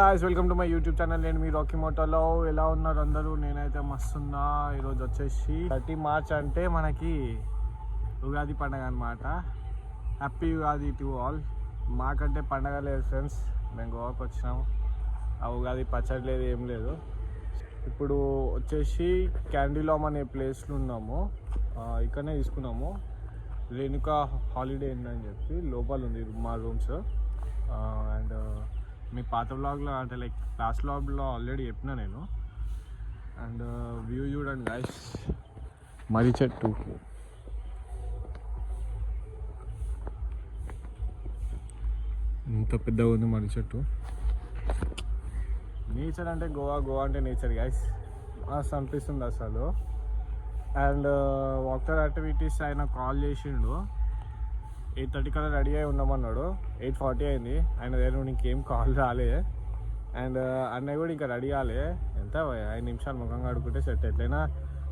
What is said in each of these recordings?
guys, welcome to my YouTube channel. నేను మీ Rocky మోటోలో ఎలా ఉన్నారు అందరూ? నేనైతే మస్తున్నా. ఈరోజు వచ్చేసి 30 మార్చ్ అంటే మనకి ఉగాది పండగ అనమాట. Happy Ugadi to all. మాకంటే పండగ లేదు ఫ్రెండ్స్, మేము గోవాకి వచ్చినాము. ఆ ఉగాది పచ్చడి లేదు, ఏం లేదు. ఇప్పుడు వచ్చేసి క్యాండీలామ్ అనే ప్లేస్లో ఉన్నాము. ఇక్కడనే తీసుకున్నాము. రేణుకా హాలిడే అని చెప్పి లోపల ఉంది మా రూమ్స్. అండ్ మీ పాత బ్లాగ్లో అంటే లైక్ లాస్ట్ బ్లాగ్లో ఆల్రెడీ చెప్పినా నేను. అండ్ వ్యూ చూడండి గైస్, మర్రి చెట్టు. ఇంత పెద్దగా ఉంది మర్రి చెట్టు. నేచర్ అంటే గోవా అంటే నేచర్ గైస్, మస్తు అనిపిస్తుంది అసలు. అండ్ వాటర్ యాక్టివిటీస్ ఆయన కాల్ చేసిండు, 8:30 కల్లా రెడీ అయి ఉండమన్నాడు. 8:40 అయింది, ఆయన దగ్గర ఇంకేం కాల్ రాలే. అండ్ అన్నయ్య కూడా ఇంకా రెడీ కాలే. ఎంత 5 నిమిషాలు ముఖం కడుక్కుంటే సెట్. ఎట్లయినా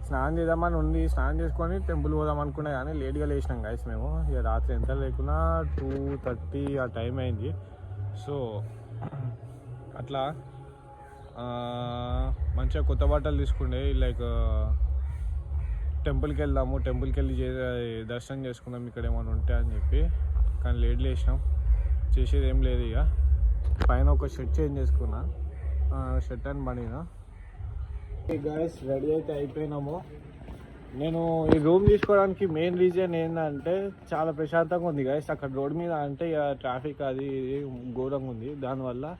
స్నానం చేద్దామని ఉంది, స్నానం చేసుకొని టెంపుల్ పోదాం అనుకునే కానీ లేట్గా లేచినాం గైస్ మేము. ఇక రాత్రి ఎంత లేకున్నా 2:30 ఆ టైం అయింది. సో అట్లా మంచిగా కొత్త బట్టలు తీసుకుండే, లైక్ టెంపుల్కి వెళ్దాము, టెంపుల్కి వెళ్ళి దర్శనం చేసుకుందాం ఇక్కడ ఏమైనా ఉంటే అని చెప్పి. కానీ లేట్ లేచినాం, చేసేది ఏం లేదు. ఇక పైన ఒక షర్ట్ చేంజ్ చేసుకున్నా, షర్ట్ అని పడినా. గాయస్ రెడీ అయితే అయిపోయినాము. నేను ఈ రూమ్ తీసుకోవడానికి మెయిన్ రీజన్ ఏంటంటే చాలా ప్రశాంతంగా ఉంది గాయస్. అక్కడ రోడ్ మీద అంటే ఇక ట్రాఫిక్ అది ఘోరంగా ఉంది. దానివల్ల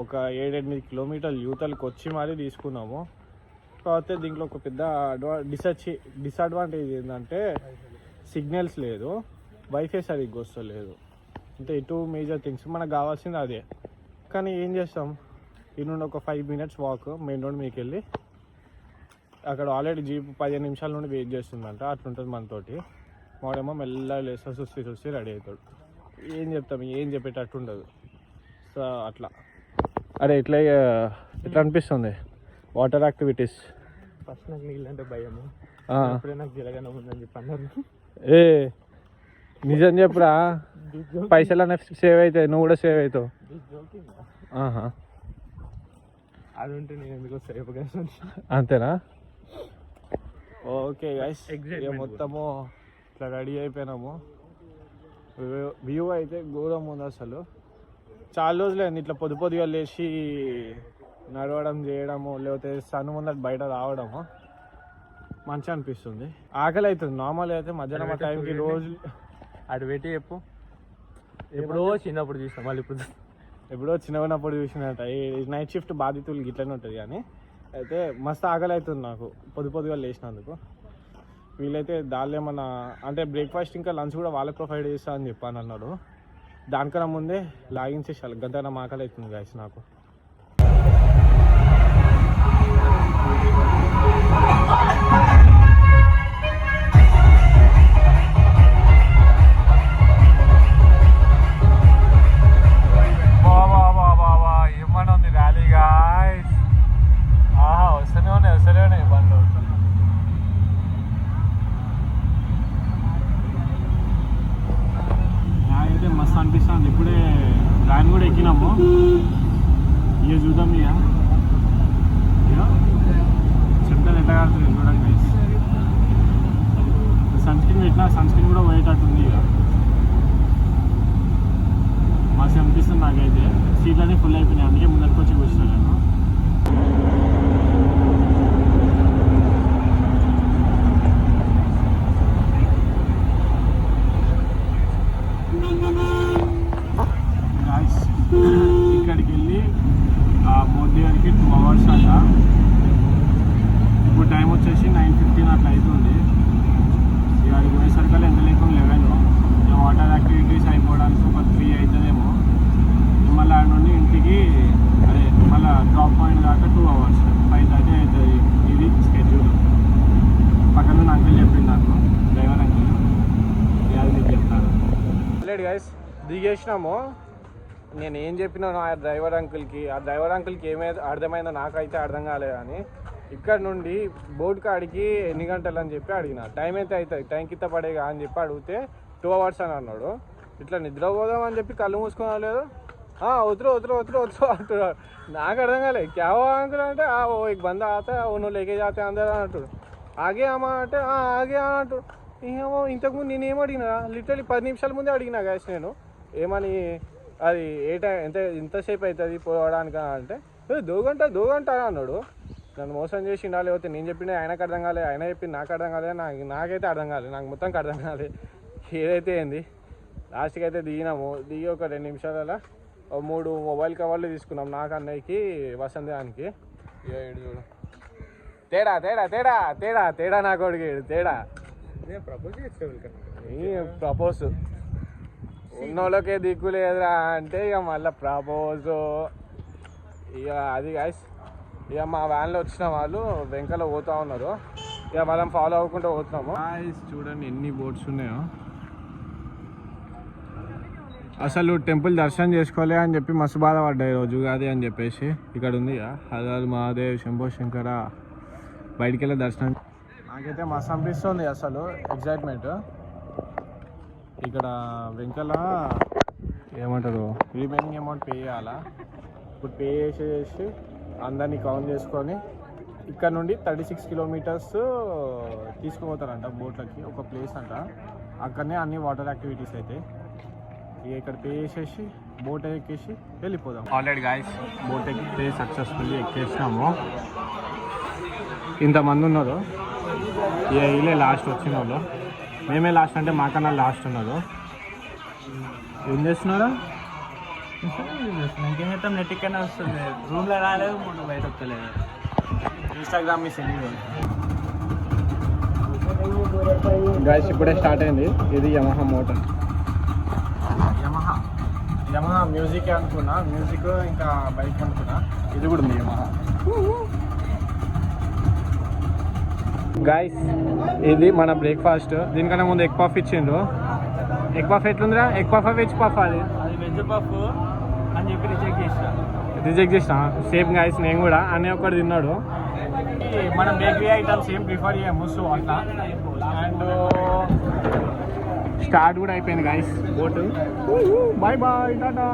ఒక 7-8 కిలోమీటర్లు యూతలకు వచ్చి మరీ తీసుకున్నాము. కాకపోతే దీంట్లో ఒక పెద్ద డిసడ్వాంటేజ్ ఏంటంటే సిగ్నల్స్ లేదు, వైఫై సరిగ్గా వస్తలేదు. అంటే ఇటు మేజర్ థింగ్స్ మనకు కావాల్సింది అదే. కానీ ఏం చేస్తాం, ఈ నుండి ఒక 5 minutes వాక్ మెయిన్ రోడ్ మీకు వెళ్ళి అక్కడ ఆల్రెడీ జీప్ 15 నిమిషాల నుండి వెయిట్ చేస్తుందంట. అట్లుంటుంది మనతోటి. వాడేమో మెల్లగా లేస్తా చూసి రెడీ అవుతాడు. ఏం చెప్తాం, ఏం చెప్పేటట్టు ఉండదు. సో అట్లా. అరే ఎట్లా అనిపిస్తుంది వాటర్ యాక్టివిటీస్? ఫస్ట్ నాకు నీళ్ళు అంటే భయము, అప్పుడే నాకు జలగన ఉందని చెప్పి అన్నారు. ఏ నిజం చెప్పురా, పైసలు అనే సేవ్ అవుతాయి, నువ్వు కూడా సేవ్ అవుతావు. అది ఉంటే నేను ఎందుకు సేఫ్గా అంతేనా? ఓకే గైస్, మొత్తము ఇట్లా రెడీ అయిపోయినాము. వ్యూ అయితే ఘోరం ఉంది అసలు. చాలా రోజులైంది ఇట్లా పొద్దుగా లేచి నడవడం చేయడము, లేకపోతే సన్ ముందట బయట రావడము మంచిగా అనిపిస్తుంది. ఆకలి అవుతుంది. నార్మల్గా అయితే మధ్యాహ్నం ఆ టైంకి రోజు అటు పెట్టి చెప్పు. ఎప్పుడో చిన్నప్పుడు చూసినా, మళ్ళీ ఇప్పుడు ఎప్పుడో చిన్నప్పుడు చూసినట్ట. ఈ నైట్ షిఫ్ట్ బాధితులు ఇట్లనే ఉంటుంది. కానీ అయితే మస్తు ఆకలి అవుతుంది నాకు పొద్దుగా లేచినందుకు. వీళ్ళైతే దాళ్ళు ఏమన్నా అంటే బ్రేక్ఫాస్ట్ ఇంకా లంచ్ కూడా వాళ్ళకి ప్రొవైడ్ చేస్తా అని చెప్పాను అన్నాడు. దానికన్నా ముందే లాగించేసాలి. గంటన ఆకలి అవుతుంది గాయస్ నాకు. ఏమన్నా ఉంది ర్యాలీ గాయస్. వస్తూనే ఉన్నాయి బండ్లు. నాకైతే మస్తు అనిపిస్తుంది. ఇప్పుడే ట్రైన్ కూడా ఎక్కినాము. ఇక చూద్దాం. ఇక చెప్తాను ఎట్లా కాడుతుంది చూడండి గైస్. సన్స్క్రీన్ పెట్టినా సన్స్క్రీన్ కూడా పోయేటట్టుంది. ఇక మస్తు అనిపిస్తుంది నాకైతే. సీట్లన్నీ ఫుల్ అయిపోయినాయి, అందుకే ముందరికి వచ్చి కూర్చున్నాను నేను. ఇక్కడికి వెళ్ళి మోదీ గారికి 2 hours అట. ఇప్పుడు టైం వచ్చేసి 9:15 అట్లా అవుతుంది. ఇవాళ పోయేసరికి ఎంత లేకుండా 11. వాటర్ యాక్టివిటీస్ అయిపోవడానికి ఒక 3 అవుతుందేమో. మళ్ళీ ఆడ నుండి ఇంటికి అదే మళ్ళీ డ్రాప్ పాయింట్ దాకా 2 hours, 5:30 అవుతుంది. ఇది స్కెడ్యూల్. పక్కన అంకుల్ చెప్పింది నాకు, డ్రైవర్ అంకుల్. అది మీకు చెప్తాను. లేట్ గైస్, దిగేసినాము. నేను ఏం చెప్పినాను ఆ డ్రైవర్ అంకుల్కి ఏమైతే అర్థమైందో నాకైతే అర్థం కాలేదు. కానీ ఇక్కడ నుండి బోట్ కాడికి ఎన్ని గంటలు అని చెప్పి అడిగిన. టైం అయితే అవుతుంది, టైం కింద పడేగా అని చెప్పి అడిగితే 2 hours అని అన్నాడు. ఇట్లా నిద్రపోదాం అని చెప్పి కళ్ళు మూసుకున్నా లేదు, उतरो उतरो उतरो उतरो అంటున్నాడు. నాకు అర్థం కాలే క్యా హువా అంకుల్ అంటే ఓ एक बंदा आता है वो लेके जाते हैं अंदर అంటాడు. ఆగే అమ్మా అంటే ఆగే అంటాడు. ఏమో ఇంతకుముందు నేనేం అడిగినా లిటరలీ 10 నిమిషాల ముందే అడిగినా గాయస్ నేను ఏమని అది ఏ టైం ఎంతసేపు అవుతుంది పోవడానికి అంటే 2 గంట అన్నాడు. నన్ను మోసం చేసిండా లేకపోతే నేను చెప్పిన ఆయనకు అర్థం కాలే, ఆయన చెప్పింది నాకు అర్థం కాలే, నాకైతే అర్థం కాలేదు, నాకు మొత్తంకి అర్థం కాలే ఏదైతే ఏంది. లాస్ట్కి అయితే దిగినాము. దిగి ఒక 2 నిమిషాలలో 3 మొబైల్ కవర్లు తీసుకున్నాం నాకు అన్నయ్యకి వసంతానికి. ఇక ఇడు చూడు తేడా తేడా తేడా తేడా తేడా నా కొడుకు తేడా ప్రపోజ్ ఉన్నోళ్ళకే దిక్కు లేదురా అంటే ఇక మళ్ళీ ప్రపోజ్. ఇక అది గాయస్ ఇక మా వ్యాన్లో వచ్చిన వాళ్ళు వెంకలో పోతూ ఉన్నారు. ఇక మనం ఫాలో అవ్వకుండా పోతున్నాము. గాయస్ చూడండి ఎన్ని బోట్స్ ఉన్నాయో. అసలు టెంపుల్ దర్శనం చేసుకోలే అని చెప్పి మస్తు బాధపడ్డాయి రోజు కాదు అని చెప్పేసి. ఇక్కడ ఉంది హర్ మహాదేవ్ శంభో శంకర. బయటికి వెళ్ళే దర్శనం నాకైతే మస్తు అనిపిస్తుంది అసలు ఎగ్జైట్మెంట్. ఇక్కడ వెంకల ఏమంటారు రిమైనింగ్ అమౌంట్ పే చేయాలా. ఇప్పుడు పే చేసేసి అందరినీ కౌంట్ చేసుకొని ఇక్కడ నుండి 36 కిలోమీటర్స్ తీసుకుపోతారంట బోట్లకి ఒక ప్లేస్ అంట. అక్కడనే అన్ని వాటర్ యాక్టివిటీస్ అయితే ఇక ఇక్కడ పే చేసేసి బోట్ ఎక్కేసి వెళ్ళిపోదాం. ఆల్రెడీ గాయస్ బోట్ ఎక్కితే సక్సెస్ఫుల్లీ ఎక్కేసినాము. ఇంతమంది ఉన్నారు. ఇక వీళ్ళే లాస్ట్ వచ్చిన వాళ్ళు. మేమే లాస్ట్ అంటే మాకన్నా లాస్ట్ ఉన్నారు. ఏం చేస్తున్నారా? ఇంకేం చేస్తాం, నెట్ ఇక్కడనే వస్తుంది. రూమ్లో రాలేదు, మొన్న బయట వస్తలేదు. ఇన్స్టాగ్రామ్ మీ సెండింగ్ గాయస్ ఇప్పుడే స్టార్ట్ అయింది. ఇది యమహా మోటార్. యమహా మ్యూజిక్ అనుకున్నా, మ్యూజిక్ ఇంకా బైక్ అనుకున్నా. ఇది కూడా ఉంది యమహా. గాయస్ ఇది మన బ్రేక్ఫాస్ట్. దీనికన్నా ముందు ఎగ్ పఫ్ ఇచ్చిండ్రు. ఎగ్ పఫ్ ఎట్లుందిరా? Egg puff veg puff? అది వెజ్ పఫ్ అని చెప్పి రిజెక్ట్ చేసిన. సేమ్ గాయస్ నేను కూడా అన్నీ ఒక్కటి తిన్నాడు. మనం బేకరీ ఐటమ్స్ ఏం ప్రిఫర్ చేయము సో అట్లా. అండ్ స్టార్ట్ కూడా అయిపోయింది guys boat. Bye bye tata.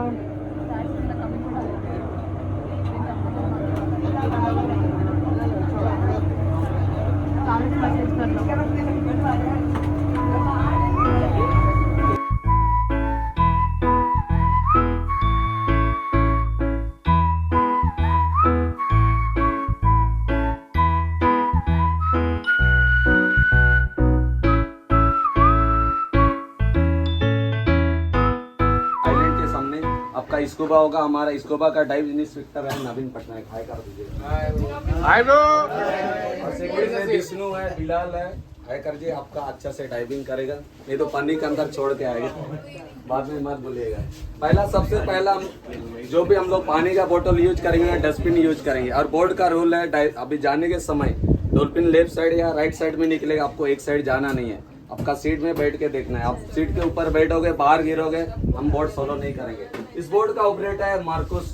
Scuba होगा हमारा स्कूबा का डाइव इंस्ट्रक्टर है नवीन पटनायक. हाय कर दीजिए. Hi bro. और सेकंड में विष्णु है, बिलाल है. हाय कर दीजिए. आपका अच्छा से डाइविंग करेगा, नहीं तो पानी के अंदर छोड़ के आएगा, बाद में मत बोलिएगा. सबसे पहला जो भी हम लोग पानी का बोतल यूज करेंगे, डस्टबिन यूज करेंगे. और बोर्ड का रूल है अभी जाने के समय डॉल्फिन लेफ्ट साइड या राइट साइड में निकलेगा, आपको एक साइड जाना नहीं है. आपका सीट में बैठ के देखना है. आप सीट के ऊपर बैठोगे, बाहर गिरोगे, हम बोर्ड फॉलो नहीं करेंगे. इस बोर्ड का ऑपरेटर है मार्कोस.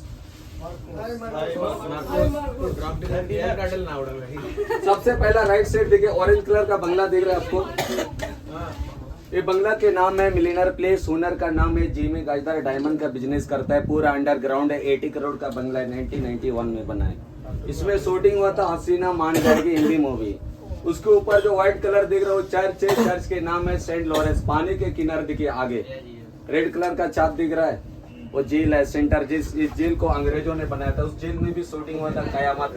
सबसे पहला राइट साइड देखिए, ऑरेंज कलर का बंगला दिख रहा है आपको. ये बंगला के नाम है मिलीनियर प्लेस. ओनर का नाम है जिमी गाजदार. डायमंड का बिजनेस करता है. पूरा अंडरग्राउंड है. 80 करोड़ का बंगला है. 1991 में बना है. इसमें शूटिंग हुआ था हसीना मान जाएगी हिंदी मूवी. उसके ऊपर जो व्हाइट कलर दिख रहा है वो चर्च है. चर्च के नाम है सेंट लॉरेंस. पानी के किनारे देखिए आगे रेड कलर का छाप दिख रहा है, वो झील है सेंटर. इस झील को अंग्रेजों ने बनाया था. उस झील में भी शूटिंग हुआ था कयामत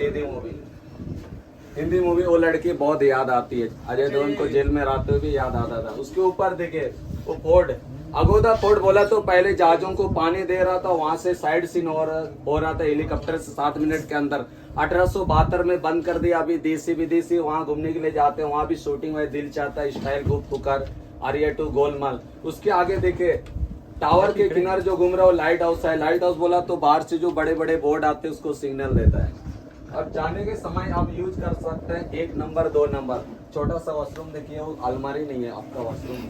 हिंदी मूवी. वो लड़की बहुत याद आती है. अजय देवगन को जेल में रहते हुए भी याद आता था. उसके ऊपर देखिए वो फोर्ट, अगोदा फोर्ट बोला तो पहले जहाजों को पानी दे रहा था. वहां से साइड सीन हो रहा था हेलीकॉप्टर से 7 मिनट के अंदर. 1872 में बंद कर दिया. अभी देसी विदेशी वहाँ घूमने के लिए जाते हैं. वहाँ भी शूटिंग हुई. दिल चाहता है, स्टाइल गुप पुकार, आर्या टू गोलमाल. उसके आगे देखे टावर के किनारे जो घूम रहा है वो लाइट हाउस है. लाइट हाउस बोला तो बाहर से जो बड़े बड़े बोर्ड आते हैं उसको सिग्नल देता है. अब जाने के समय आप यूज कर सकते हैं 1 नंबर 2 नंबर. छोटा सा वॉशरूम देखिए, वो अलमारी नहीं है, आपका वॉशरूम है.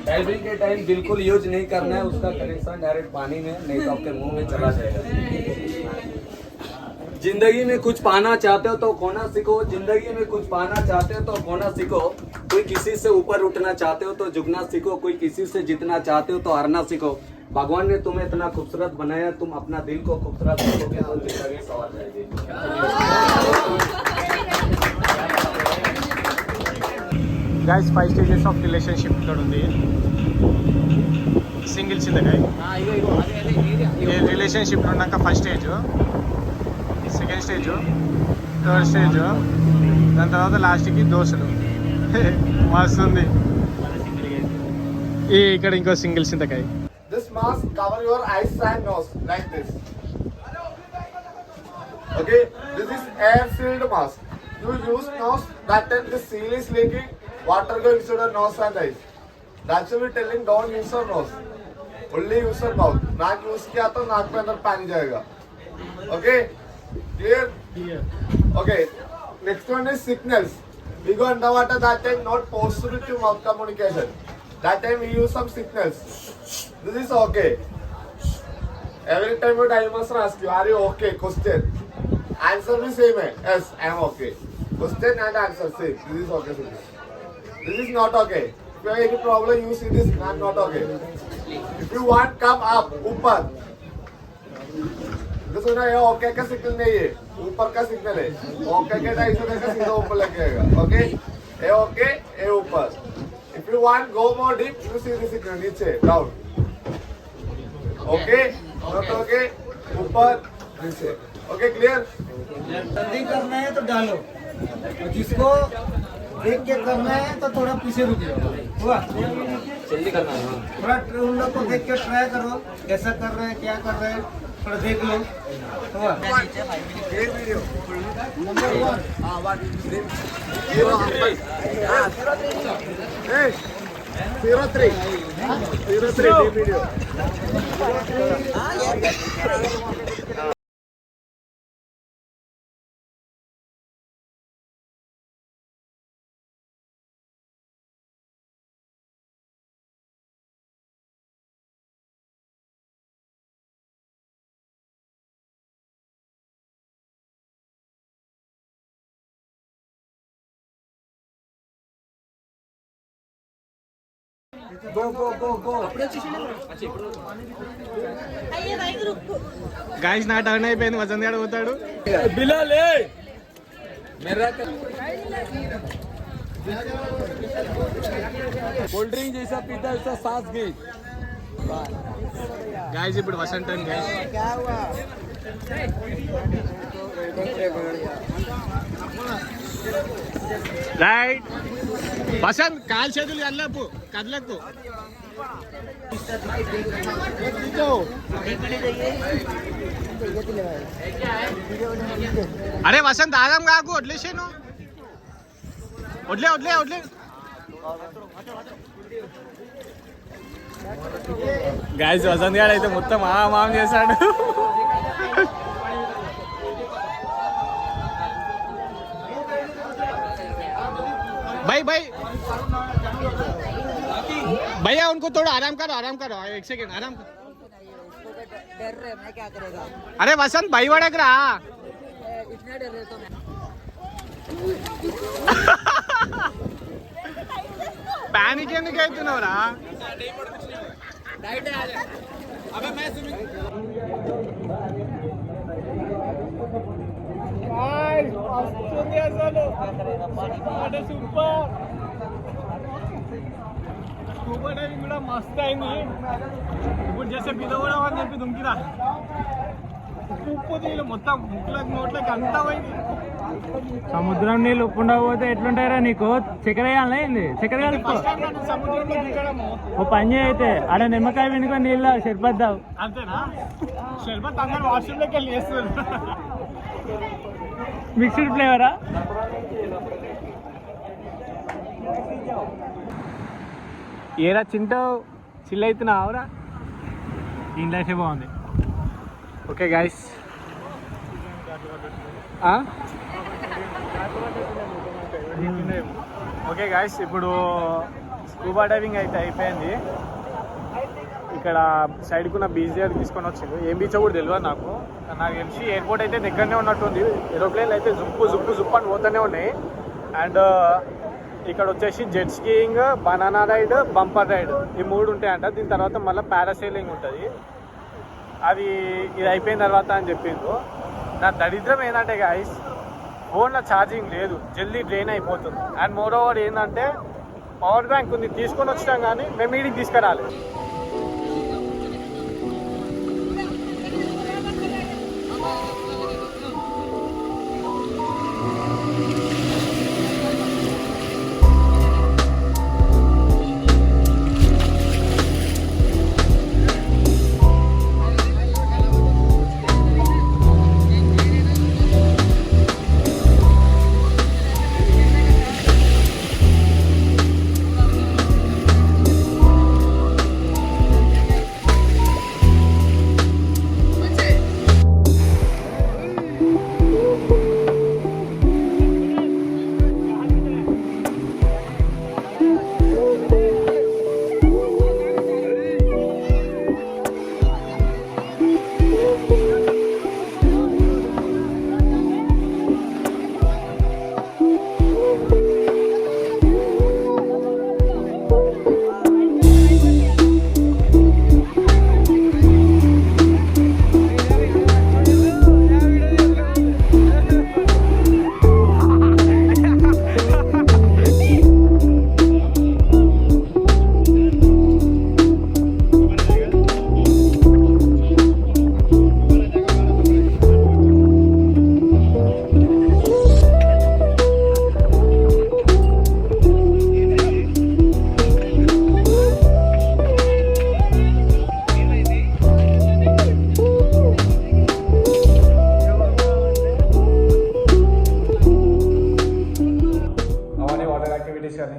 डाइविंग के टाइम बिल्कुल यूज नहीं करना है. उसका कनेक्शन डायरेक्ट पानी में, नहीं तो आपके मुंह में चला जाएगा. जिंदगी में कुछ पाना चाहते हो तो खोना सीखो. जिंदगी में कुछ पाना चाहते हो तो खोना सीखो. कोई किसी से ऊपर उठना चाहते हो तो झुकना सीखो. कोई किसी से जीतना चाहते हो तो हारना सीखो. भगवान ने तुम्हें इतना खूबसूरत बनाया, तुम अपना दिल को खूबसूरत रखोगे तो जिंदगी सवार जाएगी। गाइस 5 स्टेजेस ऑफ रिलेशनशिप ఇక్కడ ఉంది. సింగిల్స్ ఇంద గాయ్ ఈ రిలేషన్షిప్ ఉన్నాక first stage, second stage, third stage, దాని తర్వాత లాస్ట్కి దోస్తులు. మస్తు ఉంది. ఇక్కడ ఇంకో singles ఇంతకాయ. This mask cover your eyes and nose like this. Okay, this is air sealed mask. You use nose, that time the seal is leaking, water going into the nose and eyes. That's why we're telling don't use your nose, only use your mouth. नाक use किया तो नाक पे अंदर पानी जाएगा. Okay, clear? Okay, next one is signals. We go underwater, that time not possible to mouth communication. That time we use some signals. This is okay. Every time I must ask you, are you okay? Question. Answer me same hai. Yes, I am okay. Question and answer same. This is okay. This is not okay. If you have any problem, you see this. I am not okay. If you want, come up. ऊपर. देखो ना ये okay का signal नहीं है, ऊपर का signal है. ओके के टाइप से देखा सीधा ऊपर लग जाएगा. ओके? ये ओके, ये ऊपर. If you want go more deep, you see the signal नीचे, down. Okay? Not okay? ऊपर, नीचे. Okay, clear? जल्दी करना है तो डालो, और जिसको देख के करना है तो थोड़ा पीछे रुक जाओ. हुआ? जल्दी करना है। थोड़ा उन लोग को देख के ट्राई करो, कैसा कर रहे हैं, क्या कर रहे हैं, थोड़ा देख लो. हुआ? Number 1. 03. 03 video. Go. గాయస్ నా టర్న్ అయిపోయింది. వసంత్ గారు పోతాడు. कोल्ड ड्रिंक जैसा पीता है उसका सांस घे. గాయస్ ఇప్పుడు Vasant turn guys. Right Vasant కాలు చేతులు కదలకు. అరే వసంత్ ఆగం కాకు, వదిలేసాను. వదిలే. గాయస్ వసంత్ గారు అయితే మొత్తం మామ చేశాడు. भाई भैया उनको थोड़ा आराम करो 1 सेकंड आराम करो. डर रहे मैं क्या करेगा. अरे वसंत भाई वड़क रहा. इतना डर रहे तो मैं पैनिक ఎందుకు అవుతున్నావురా? వస్తుంది అసలు. సూపర్ స్కూబా డైవింగ్ కూడా మస్తు అయింది. ఇప్పుడు చేసే పిదవడం అని చెప్పి దుంకిరా. ఉప్పు నీళ్ళు మొత్తం ముక్కులకు నోట్లకి అంతా పోయింది. సముద్రం నీళ్ళు ఉప్పు ఉండకపోతే ఎట్లుంటారా నీకు? చక్కెర వేయాలా ఏంది? చక్కెర కలుపుకో. సముద్రంలో దిగడము ఓ పని చేయైతే ఆడ నిమ్మకాయ వినుకో నీళ్ళు షర్బత్ దావు. అంతేనా? షర్బత్ అందరూ వాష్రూమ్లోకి వెళ్ళి వేస్తారు. మిక్స్డ్ ఫ్లేవరా? ఏరా చింటూ చిల్ అవుతున్నావురా? దీని లైఫే బాగుంది. ఓకే గాయస్, ఓకే గాయస్, ఇప్పుడు స్కూబా డైవింగ్ అయితే అయిపోయింది. ఇక్కడ సైడ్కున్న బీచ్ దగ్గర తీసుకొని వచ్చింది. ఏం బీచ్ కూడా తెలియదు నాకు తెలిసి ఎయిర్పోర్ట్ అయితే దగ్గరనే ఉన్నట్టుంది. ఏరోప్లేన్లు అయితే జుప్పు అని పోతూనే ఉన్నాయి. అండ్ ఇక్కడ వచ్చేసి jet skiing, banana ride, bumper ride ఈ 3 ఉంటాయంట. దీని తర్వాత మళ్ళీ పారాసైలింగ్ ఉంటుంది. అది ఇది అయిపోయిన తర్వాత అని చెప్పిండ్రు. నా దరిద్రం ఏంటంటే గైస్, ఫోన్లో ఛార్జింగ్ లేదు, జల్దీ డ్రైన్ అయిపోతుంది. అండ్ మోర్ ఓవర్ ఏంటంటే పవర్ బ్యాంక్ ఉంది, తీసుకొని వచ్చినాం కానీ మేము ఈడికి తీసుకురాలి.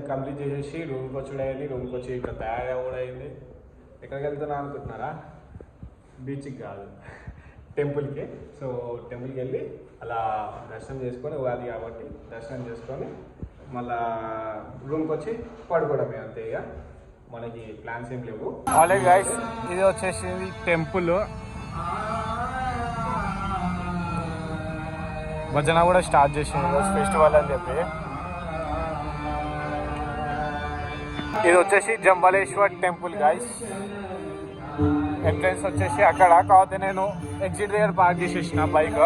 కంప్లీట్ చేసేసి రూమ్కి వచ్చి అయింది. రూమ్కి వచ్చి ఇక్కడ తయారై కూడా అయింది. ఎక్కడికి వెళ్తున్నా అనుకుంటున్నారా? బీచ్కి కాదు, టెంపుల్కి. సో టెంపుల్కి వెళ్ళి అలా దర్శనం చేసుకొని, ఉగాది కాబట్టి దర్శనం చేసుకొని మళ్ళా రూమ్కి వచ్చి పడుకోవడమే, అంతే. ఇక మనకి ప్లాన్స్ ఏం లేవు. ఆల్రెడీ గైస్ ఇది వచ్చేసి టెంపుల్. భజన కూడా స్టార్ట్ చేసింది ఈరోజు ఫెస్టివల్ అని చెప్పి. ఇది వచ్చేసి జంబలేశ్వర్ టెంపుల్ గైస్. ఎంట్రన్స్ వచ్చేసి అక్కడ. కాకపోతే నేను ఎగ్జిట్ దగ్గర పార్క్ చేసేసిన బైక్.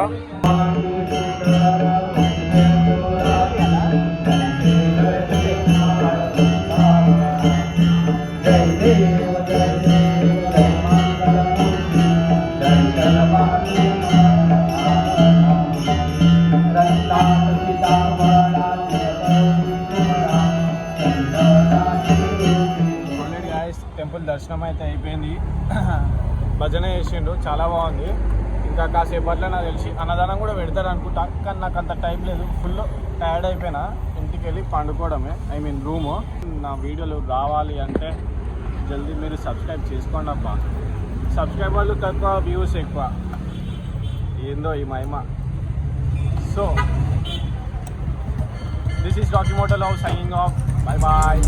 టెంపుల్ దర్శనం అయితే అయిపోయింది. భజన చేసిండు, చాలా బాగుంది. ఇంకా కాసేపట్లో నాకు తెలిసి అన్నదానం కూడా పెడతారు అనుకుంటా, కానీ నాకు అంత టైం లేదు. ఫుల్ టైర్డ్ అయిపోయినా. ఇంటికి వెళ్ళి పండుకోవడమే, ఐ మీన్ రూము. నా వీడియోలు రావాలి అంటే జల్దీ మీరు సబ్స్క్రైబ్ చేసుకోండి అబ్బా. సబ్స్క్రైబర్లు తక్కువ, వ్యూస్ ఎక్కువ, ఏందో ఈ మహిమ. So this is Rocky Moto love signing off. Bye bye.